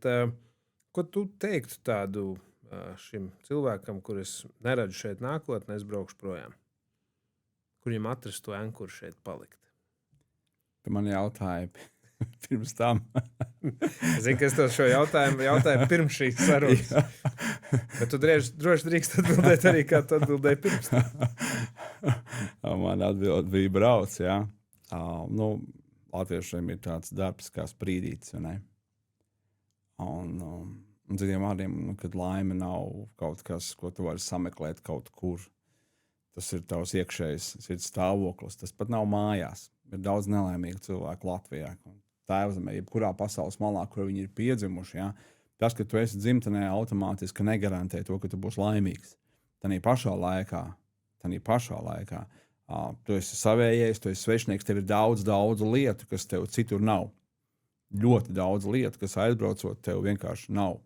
Bet, ko tu teiktu tādu šim cilvēkam, kurš neredzu šeit nākotnē, es braukšu projām? Kur viņam atrast to ankuru šeit palikt? Tu man jautāji pirms tam. Es zinu, ka es tev šo jautājumu pirms šīs sarunas. Bet tu droši drīkst atbildēt arī, kā tu atbildēji pirms tam. Man atbild bija brauc, jā. Latviešiem ir tāds darbs kā sprīdīts, ne? Un citiem vārdiem, kad laime nav kaut kas, ko tu vari sameklēt kaut kur. Tas ir tavs iekšējs sirds stāvoklis. Tas pat nav mājās. Ir daudz nelaimīgu cilvēku Latvijā. Tēvzemē, jebkurā pasaules malā, kur viņi ir piedzimuši, ja? Tas, ka tu esi dzimtenē, automātiski negarantē to, ka tu būsi laimīgs. Tanī pašā laikā tu esi savējais, tu esi svešnieks, tev ir daudz lietu, kas tev citur nav. Ļoti daudz lietu, kas aizbraucot, tev vienkārši nav.